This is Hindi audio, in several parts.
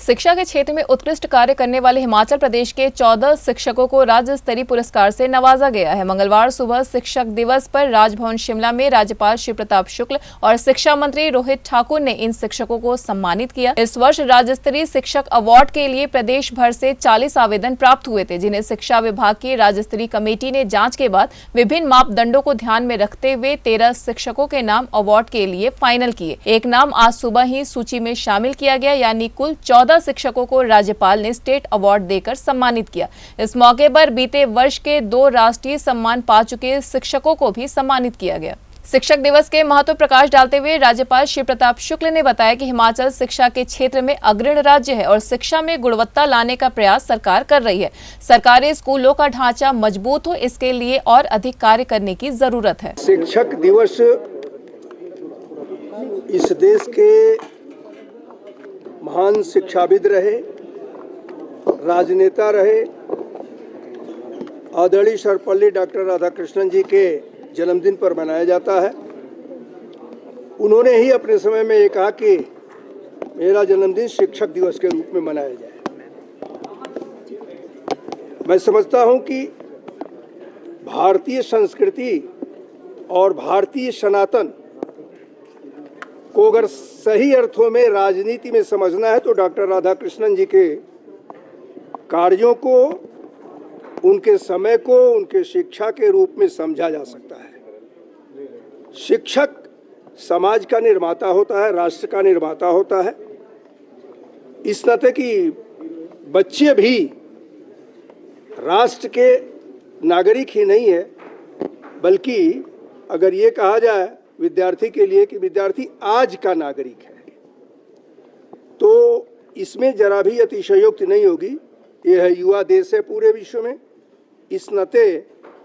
शिक्षा के क्षेत्र में उत्कृष्ट कार्य करने वाले हिमाचल प्रदेश के 14 शिक्षकों को राज्य स्तरीय पुरस्कार से नवाजा गया है। मंगलवार सुबह शिक्षक दिवस पर राजभवन शिमला में राज्यपाल श्री प्रताप शुक्ल और शिक्षा मंत्री रोहित ठाकुर ने इन शिक्षकों को सम्मानित किया। इस वर्ष राज्य स्तरीय शिक्षक अवार्ड के लिए प्रदेश भर से 40 आवेदन प्राप्त हुए थे, जिन्हें शिक्षा विभाग की राज्य स्तरीय कमेटी ने जाँच के बाद विभिन्न मापदंडों को ध्यान में रखते हुए 13 शिक्षकों के नाम अवार्ड के लिए फाइनल किए। एक नाम आज सुबह ही सूची में शामिल किया गया, यानी कुल 14 शिक्षकों को राज्यपाल ने स्टेट अवार्ड देकर सम्मानित किया। इस मौके पर बीते वर्ष के 2 राष्ट्रीय सम्मान पा चुके शिक्षकों को भी सम्मानित किया गया। शिक्षक दिवस के महत्व प्रकाश डालते हुए राज्यपाल श्री प्रताप शुक्ल ने बताया कि हिमाचल शिक्षा के क्षेत्र में अग्रणी राज्य है और शिक्षा में गुणवत्ता लाने का प्रयास सरकार कर रही है। सरकारी स्कूलों का ढांचा मजबूत हो, इसके लिए और अधिक कार्य करने की जरूरत है। शिक्षक दिवस इस देश के महान शिक्षाविद रहे, राजनेता रहे, आदरणीय सर्वपल्ली डॉक्टर राधाकृष्णन जी के जन्मदिन पर मनाया जाता है। उन्होंने ही अपने समय में ये कहा कि मेरा जन्मदिन शिक्षक दिवस के रूप में मनाया जाए। मैं समझता हूं कि भारतीय संस्कृति और भारतीय सनातन को अगर सही अर्थों में राजनीति में समझना है तो डॉक्टर राधाकृष्णन जी के कार्यों को, उनके समय को, उनके शिक्षा के रूप में समझा जा सकता है। शिक्षक समाज का निर्माता होता है, राष्ट्र का निर्माता होता है। इस नाते कि बच्चे भी राष्ट्र के नागरिक ही नहीं है, बल्कि अगर ये कहा जाए विद्यार्थी के लिए कि विद्यार्थी आज का नागरिक है, तो इसमें जरा भी अतिशयोक्ति नहीं होगी। यह है युवा देश है पूरे विश्व में। इस नाते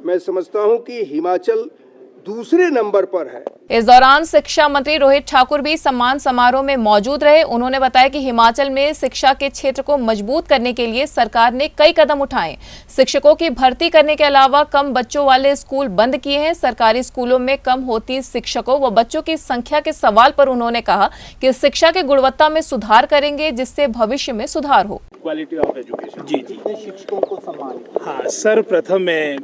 मैं समझता हूं कि हिमाचल दूसरे नंबर पर है। इस दौरान शिक्षा मंत्री रोहित ठाकुर भी सम्मान समारोह में मौजूद रहे। उन्होंने बताया कि हिमाचल में शिक्षा के क्षेत्र को मजबूत करने के लिए सरकार ने कई कदम उठाए। शिक्षकों की भर्ती करने के अलावा कम बच्चों वाले स्कूल बंद किए हैं। सरकारी स्कूलों में कम होती शिक्षकों व बच्चों की संख्या के सवाल पर उन्होंने कहा कि शिक्षा की गुणवत्ता में सुधार करेंगे, जिससे भविष्य में सुधार हो। Quality of education. जी शिक्षकों को सम्मान। हाँ, सर्वप्रथम मैं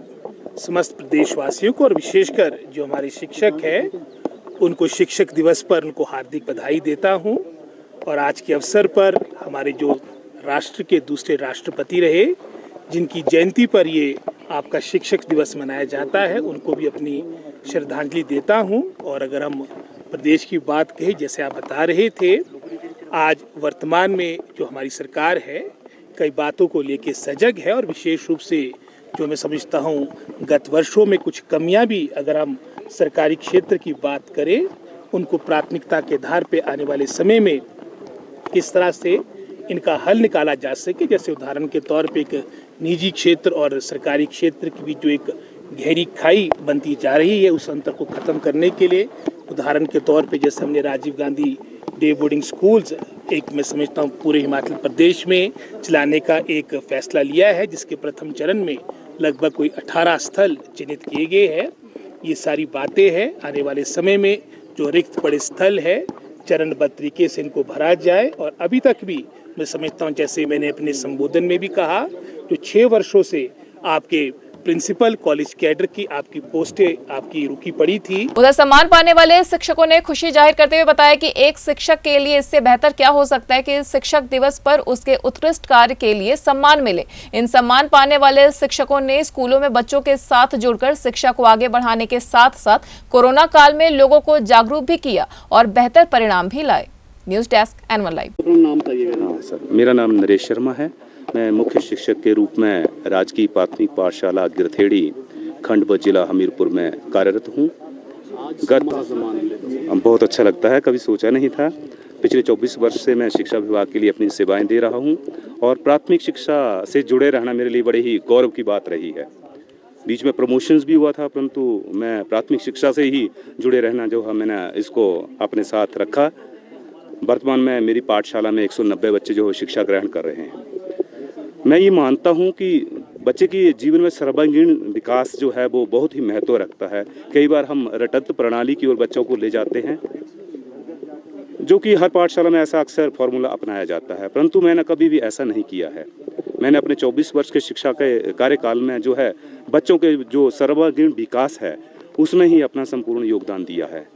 समस्त प्रदेशवासियों को और विशेषकर जो हमारे शिक्षक हैं उनको शिक्षक दिवस पर उनको हार्दिक बधाई देता हूं। और आज के अवसर पर हमारे जो राष्ट्र के दूसरे राष्ट्रपति रहे, जिनकी जयंती पर ये आपका शिक्षक दिवस मनाया जाता है, उनको भी अपनी श्रद्धांजलि देता हूं। और अगर हम प्रदेश की बात कहें, जैसे आप बता रहे थे, आज वर्तमान में जो हमारी सरकार है कई बातों को लेके सजग है और विशेष रूप से जो मैं समझता हूँ गत वर्षों में कुछ कमियां भी अगर हम सरकारी क्षेत्र की बात करें, उनको प्राथमिकता के आधार पे आने वाले समय में किस तरह से इनका हल निकाला जा सके। जैसे उदाहरण के तौर पे एक निजी क्षेत्र और सरकारी क्षेत्र की भी जो एक गहरी खाई बनती जा रही है, उस अंतर को ख़त्म करने के लिए उदाहरण के तौर पे जैसे हमने Rajiv Gandhi day boarding schools एक मैं समझता हूँ पूरे हिमाचल प्रदेश में चलाने का एक फैसला लिया है, जिसके प्रथम चरण में लगभग कोई 18 स्थल चिन्हित किए गए हैं। ये सारी बातें हैं, आने वाले समय में जो रिक्त पड़े स्थल है चरणबद्ध तरीके से इनको भरा जाए। और अभी तक भी मैं समझता हूँ, जैसे मैंने अपने संबोधन में भी कहा, जो 6 वर्षों से आपके प्रिंसिपल कॉलेज कैडर की आपकी पोस्टें आपकी रुकी पड़ी थी। उधर सम्मान पाने वाले शिक्षकों ने खुशी जाहिर करते हुए बताया कि एक शिक्षक के लिए इससे बेहतर क्या हो सकता है कि शिक्षक दिवस पर उसके उत्कृष्ट कार्य के लिए सम्मान मिले। इन सम्मान पाने वाले शिक्षकों ने स्कूलों में बच्चों के साथ जुड़कर शिक्षा को आगे बढ़ाने के साथ साथ कोरोना काल में लोगों को जागरूक भी किया और बेहतर परिणाम भी लाए। News desk N1 live. मेरा नाम नरेश शर्मा है। मैं मुख्य शिक्षक के रूप में राजकीय प्राथमिक पाठशाला गिरथेड़ी खंड व जिला हमीरपुर में कार्यरत हूँ। बहुत अच्छा लगता है, कभी सोचा नहीं था। पिछले 24 वर्ष से मैं शिक्षा विभाग के लिए अपनी सेवाएं दे रहा हूँ और प्राथमिक शिक्षा से जुड़े रहना मेरे लिए बड़े ही गौरव की बात रही है। बीच में प्रमोशंस भी हुआ था, परंतु मैं प्राथमिक शिक्षा से ही जुड़े रहना जो है मैंने इसको अपने साथ रखा। वर्तमान में मेरी पाठशाला में 190 बच्चे जो शिक्षा ग्रहण कर रहे हैं। मैं ये मानता हूँ कि बच्चे की जीवन में सर्वांगीण विकास जो है वो बहुत ही महत्व रखता है। कई बार हम रटंत प्रणाली की ओर बच्चों को ले जाते हैं, जो कि हर पाठशाला में ऐसा अक्सर फॉर्मूला अपनाया जाता है, परंतु मैंने कभी भी ऐसा नहीं किया है। मैंने अपने 24 वर्ष के शिक्षा के कार्यकाल में जो है बच्चों के जो सर्वांगीण विकास है उसमें ही अपना संपूर्ण योगदान दिया है।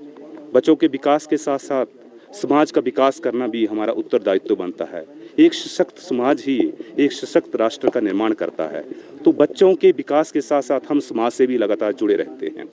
बच्चों के विकास के साथ साथ समाज का विकास करना भी हमारा उत्तरदायित्व बनता है। एक सशक्त समाज ही एक सशक्त राष्ट्र का निर्माण करता है। तो बच्चों के विकास के साथ साथ हम समाज से भी लगातार जुड़े रहते हैं।